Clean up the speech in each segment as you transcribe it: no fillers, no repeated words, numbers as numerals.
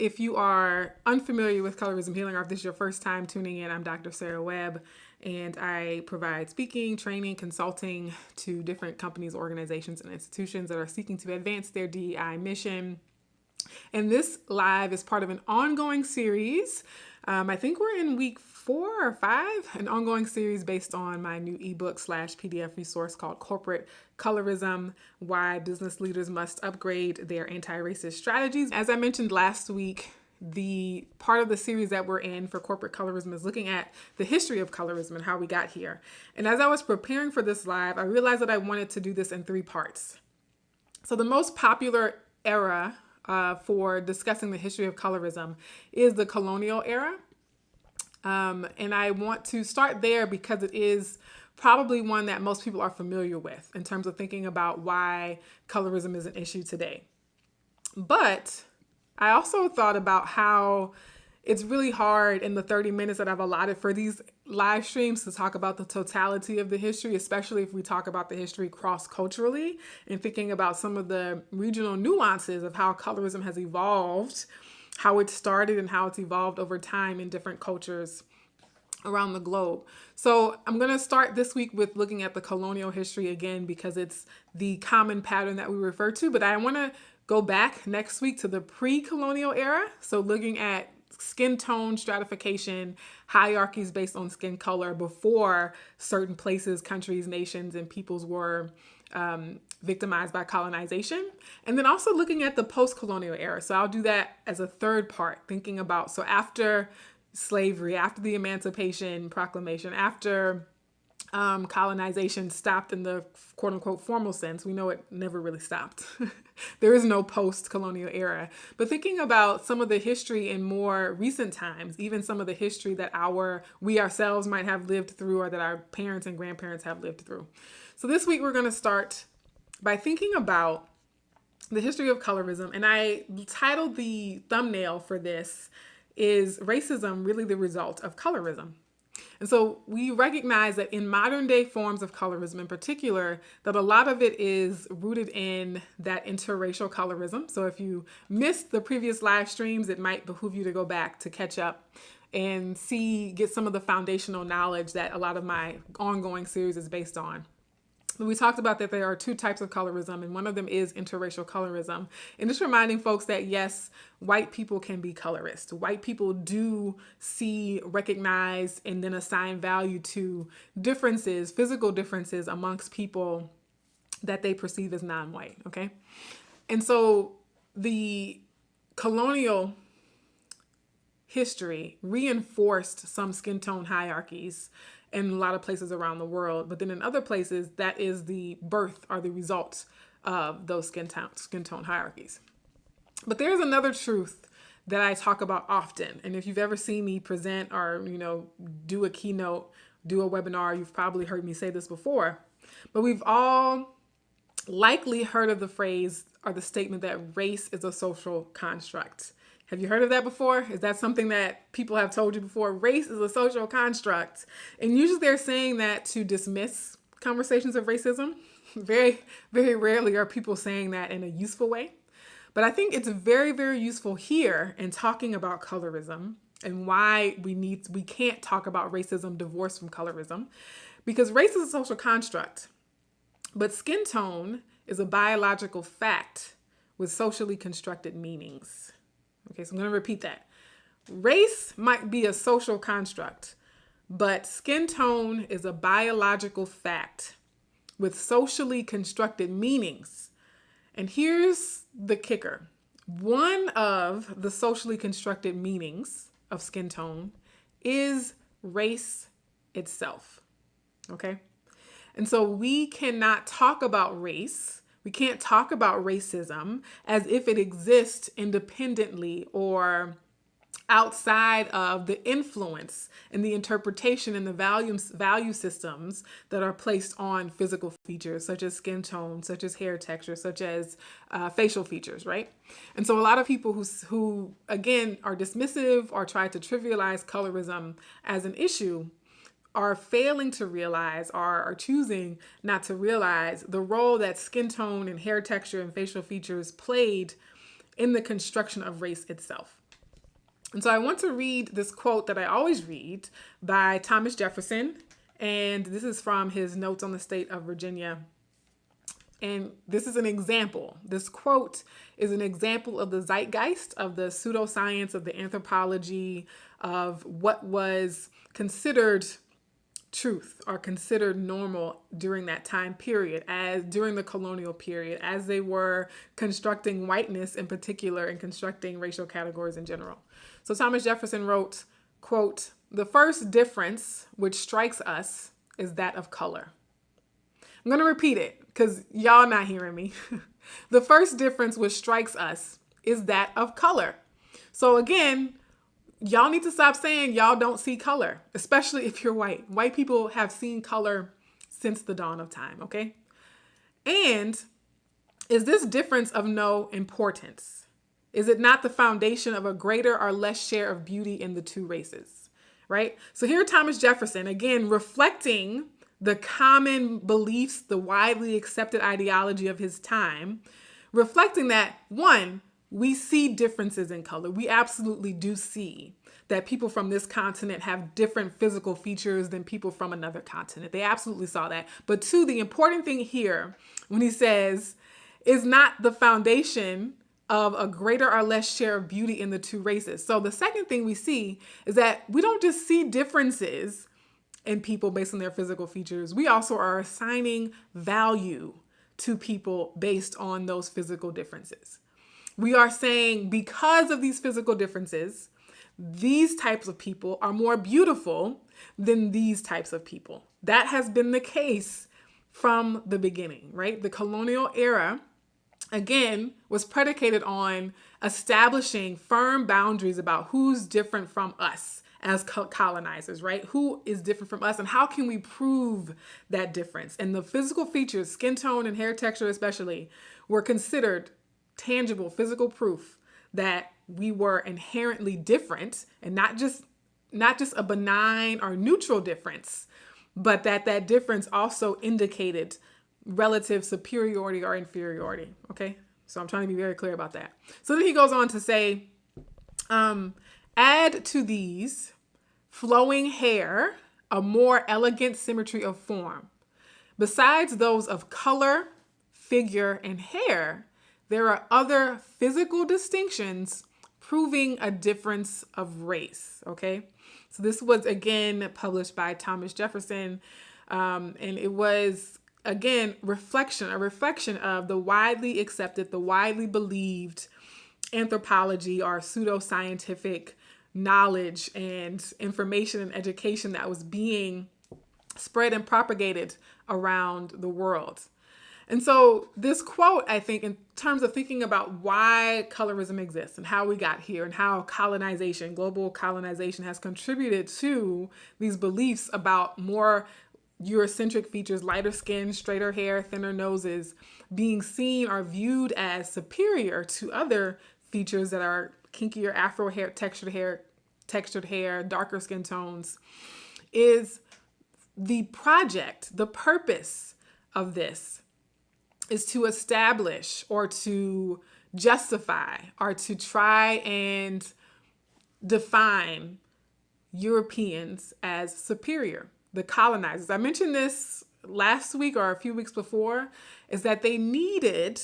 If you are unfamiliar with colorism healing, or if this is your first time tuning in, I'm Dr. Sarah Webb, and I provide speaking, training, consulting to different companies, organizations, and institutions that are seeking to advance their DEI mission. And this live is part of an ongoing series. I think we're in week 4 or 5, an ongoing series based on my new ebook / PDF resource called Corporate Colorism: Why Business Leaders Must Upgrade Their Anti-Racist Strategies. As I mentioned last week, the part of the series that we're in for Corporate Colorism is looking at the history of colorism and how we got here. And as I was preparing for this live, I realized that I wanted to do this in 3 parts. So the most popular era for discussing the history of colorism is the colonial era. And I want to start there because it is probably one that most people are familiar with in terms of thinking about why colorism is an issue today. But I also thought about how it's really hard in the 30 minutes that I've allotted for these live streams to talk about the totality of the history, especially if we talk about the history cross-culturally and thinking about some of the regional nuances of how colorism has evolved, how it started and how it's evolved over time in different cultures around the globe. So I'm going to start this week with looking at the colonial history again, because it's the common pattern that we refer to. But I want to go back next week to the pre-colonial era. So looking at skin tone stratification, hierarchies based on skin color before certain places, countries, nations, and peoples were victimized by colonization. And then also looking at the post-colonial era. So I'll do that as a third part, thinking about, so after slavery, after the Emancipation Proclamation, after colonization stopped in the quote unquote formal sense. We know it never really stopped. There is no post-colonial era. But thinking about some of the history in more recent times, even some of the history that we ourselves might have lived through, or that our parents and grandparents have lived through. So this week we're going to start by thinking about the history of colorism. And I titled the thumbnail for this, "Is Racism Really the Result of Colorism?" And so we recognize that in modern day forms of colorism in particular, that a lot of it is rooted in that interracial colorism. So if you missed the previous live streams, it might behoove you to go back to catch up and get some of the foundational knowledge that a lot of my ongoing series is based on. We talked about that there are 2 types of colorism, and one of them is interracial colorism. And just reminding folks that yes, white people can be colorist. White people do see, recognize, and then assign value to differences, physical differences amongst people that they perceive as non-white, okay? And so the colonial history reinforced some skin tone hierarchies in a lot of places around the world. But then in other places, that is the birth or the result of those skin tone hierarchies. But there's another truth that I talk about often. And if you've ever seen me present or, do a keynote, do a webinar, you've probably heard me say this before. But we've all likely heard of the phrase or the statement that race is a social construct. Have you heard of that before? Is that something that people have told you before? Race is a social construct. And usually they're saying that to dismiss conversations of racism. Very, very rarely are people saying that in a useful way. But I think it's very, very useful here in talking about colorism and why we can't talk about racism divorced from colorism, because race is a social construct, but skin tone is a biological fact with socially constructed meanings. Okay, so I'm going to repeat that. Race might be a social construct, but skin tone is a biological fact with socially constructed meanings. And here's the kicker. One of the socially constructed meanings of skin tone is race itself. Okay? And so we cannot talk about race. We can't talk about racism as if it exists independently or outside of the influence and the interpretation and the value systems that are placed on physical features, such as skin tone, such as hair texture, such as facial features, right? And so a lot of people who again, are dismissive or try to trivialize colorism as an issue are failing to realize or are choosing not to realize the role that skin tone and hair texture and facial features played in the construction of race itself. And so I want to read this quote that I always read by Thomas Jefferson. And this is from his Notes on the State of Virginia. And this is an example. This quote is an example of the zeitgeist, of the pseudoscience, of the anthropology, of what was considered truth or considered normal during that time period, as during the colonial period, as they were constructing whiteness in particular and constructing racial categories in general. So Thomas Jefferson wrote, quote, "The first difference which strikes us is that of color." I'm going to repeat it because y'all not hearing me. The first difference which strikes us is that of color. So again, y'all need to stop saying y'all don't see color, especially if you're white. White people have seen color since the dawn of time, okay? And is this difference of no importance? Is it not the foundation of a greater or less share of beauty in the two races, right? So here Thomas Jefferson, again, reflecting the common beliefs, the widely accepted ideology of his time, reflecting that, one, we see differences in color. We absolutely do see that people from this continent have different physical features than people from another continent. They absolutely saw that. But two, the important thing here, when he says, is not the foundation of a greater or less share of beauty in the two races. So the second thing we see is that we don't just see differences in people based on their physical features. We also are assigning value to people based on those physical differences. We are saying because of these physical differences, these types of people are more beautiful than these types of people. That has been the case from the beginning, right? The colonial era, again, was predicated on establishing firm boundaries about who's different from us as colonizers, right? Who is different from us and how can we prove that difference? And the physical features, skin tone and hair texture especially, were considered tangible physical proof that we were inherently different, and not just a benign or neutral difference, but that difference also indicated relative superiority or inferiority. Okay, so I'm trying to be very clear about that. So then he goes on to say, add to these flowing hair a more elegant symmetry of form. Besides those of color, figure, and hair, there are other physical distinctions proving a difference of race. Okay, so this was again published by Thomas Jefferson, and it was again a reflection of the widely accepted, the widely believed anthropology or pseudoscientific knowledge and information and education that was being spread and propagated around the world. And so this quote, I think, in terms of thinking about why colorism exists and how we got here and how colonization, global colonization, has contributed to these beliefs about more Eurocentric features, lighter skin, straighter hair, thinner noses, being seen or viewed as superior to other features that are kinkier afro hair, textured hair, darker skin tones, is the project, the purpose of this is to establish or to justify or to try and define Europeans as superior, the colonizers. I mentioned this last week or a few weeks before, is that they needed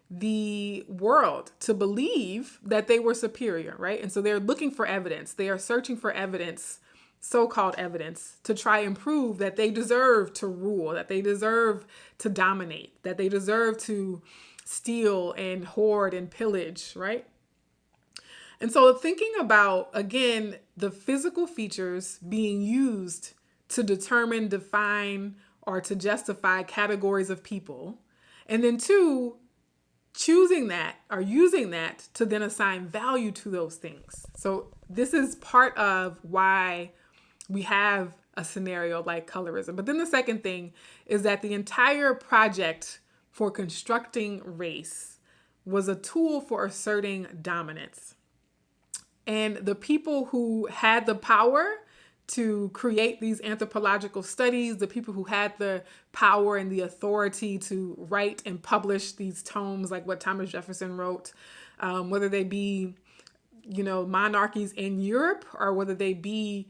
the world to believe that they were superior, right? And so they're looking for evidence. They are searching for evidence, so-called evidence, to try and prove that they deserve to rule, that they deserve to dominate, that they deserve to steal and hoard and pillage, right? And so thinking about, again, the physical features being used to determine, define, or to justify categories of people, and then two, choosing that or using that to then assign value to those things. So this is part of why we have a scenario like colorism. But then the second thing is that the entire project for constructing race was a tool for asserting dominance. And the people who had the power to create these anthropological studies, the people who had the power and the authority to write and publish these tomes like what Thomas Jefferson wrote, whether they be monarchies in Europe, or whether they be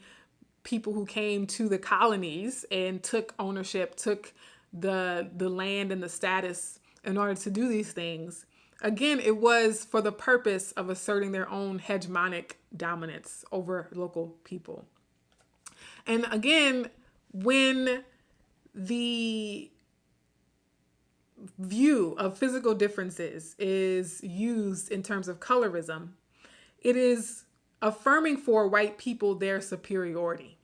people who came to the colonies and took ownership, took the land and the status in order to do these things. Again, it was for the purpose of asserting their own hegemonic dominance over local people. And again, when the view of physical differences is used in terms of colorism, it is affirming for white people their superiority.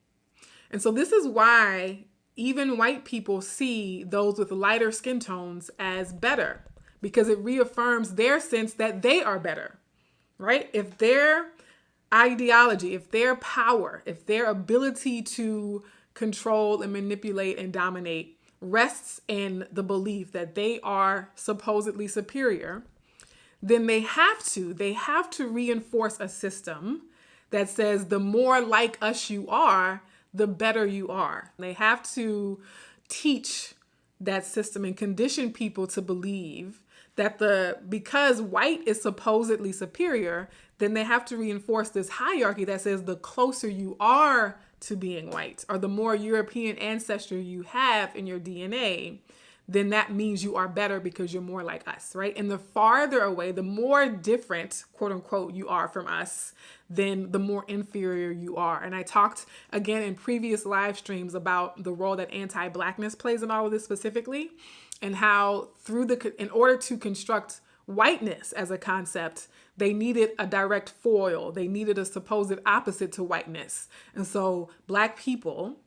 And so this is why even white people see those with lighter skin tones as better, because it reaffirms their sense that they are better, right? If their ideology, if their power, if their ability to control and manipulate and dominate rests in the belief that they are supposedly superior, then they have to reinforce a system that says the more like us you are, the better you are. They have to teach that system and condition people to believe that because white is supposedly superior, then they have to reinforce this hierarchy that says the closer you are to being white, or the more European ancestry you have in your DNA, then that means you are better because you're more like us, right? And the farther away, the more different, quote unquote, you are from us, then the more inferior you are. And I talked again in previous live streams about the role that anti-Blackness plays in all of this specifically, and how in order to construct whiteness as a concept, they needed a direct foil. They needed a supposed opposite to whiteness. And so Black people,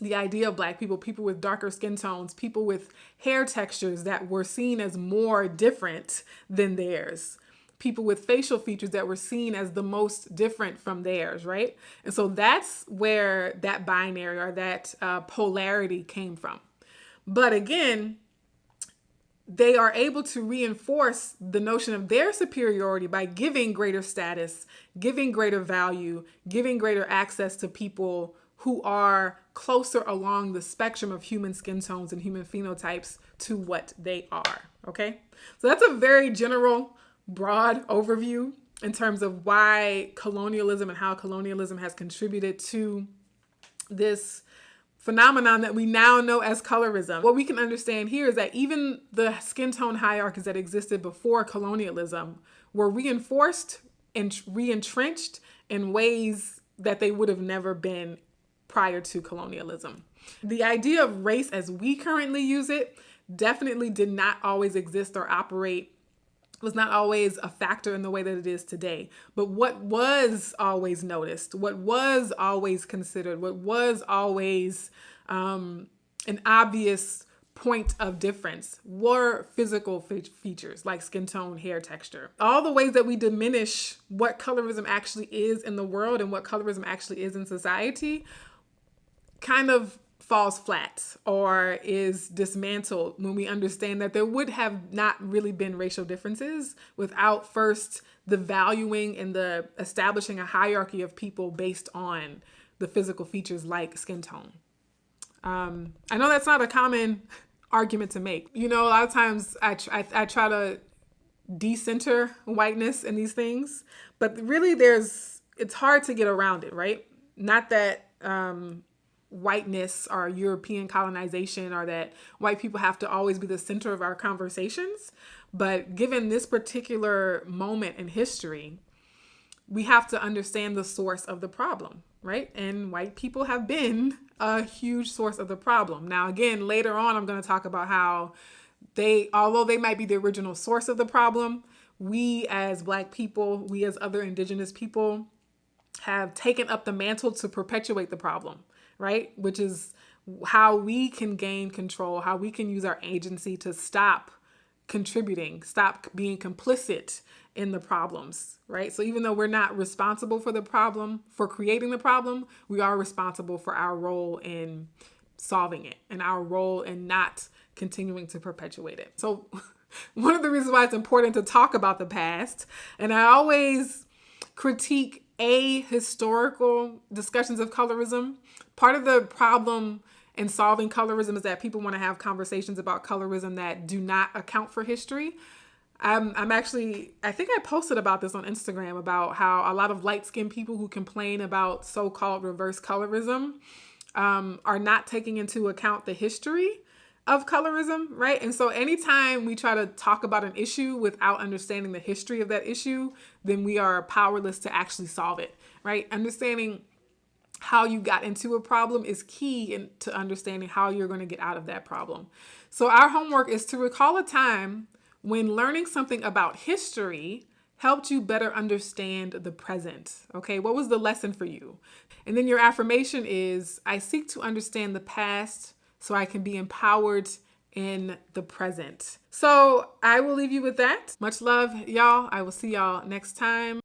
the idea of Black people, people with darker skin tones, people with hair textures that were seen as more different than theirs, people with facial features that were seen as the most different from theirs, right? And so that's where that binary or that polarity came from. But again, they are able to reinforce the notion of their superiority by giving greater status, giving greater value, giving greater access to people who are closer along the spectrum of human skin tones and human phenotypes to what they are, okay? So that's a very general, broad overview in terms of why colonialism and how colonialism has contributed to this phenomenon that we now know as colorism. What we can understand here is that even the skin tone hierarchies that existed before colonialism were reinforced and re-entrenched in ways that they would have never been prior to colonialism. The idea of race as we currently use it definitely did not always exist or operate, was not always a factor in the way that it is today. But what was always noticed, what was always considered, what was always an obvious point of difference were physical features like skin tone, hair texture. All the ways that we diminish what colorism actually is in the world and what colorism actually is in society kind of falls flat or is dismantled when we understand that there would have not really been racial differences without first the valuing and the establishing a hierarchy of people based on the physical features like skin tone. I know that's not a common argument to make. A lot of times I try to decenter whiteness in these things, but really it's hard to get around it, right? Not that whiteness or European colonization or that white people have to always be the center of our conversations. But given this particular moment in history, we have to understand the source of the problem, right? And white people have been a huge source of the problem. Now, again, later on, I'm going to talk about how although they might be the original source of the problem, we as Black people, we as other indigenous people have taken up the mantle to perpetuate the problem, right? Which is how we can gain control, how we can use our agency to stop contributing, stop being complicit in the problems, right? So even though we're not responsible for the problem, for creating the problem, we are responsible for our role in solving it and our role in not continuing to perpetuate it. So one of the reasons why it's important to talk about the past, and I always critique historical discussions of colorism. Part of the problem in solving colorism is that people want to have conversations about colorism that do not account for history. I'm actually, I think I posted about this on Instagram about how a lot of light-skinned people who complain about so-called reverse colorism are not taking into account the history of colorism, right? And so anytime we try to talk about an issue without understanding the history of that issue, then we are powerless to actually solve it, right? Understanding how you got into a problem is key to understanding how you're going to get out of that problem. So our homework is to recall a time when learning something about history helped you better understand the present. Okay, what was the lesson for you? And then your affirmation is, I seek to understand the past so I can be empowered in the present. So I will leave you with that. Much love, y'all. I will see y'all next time.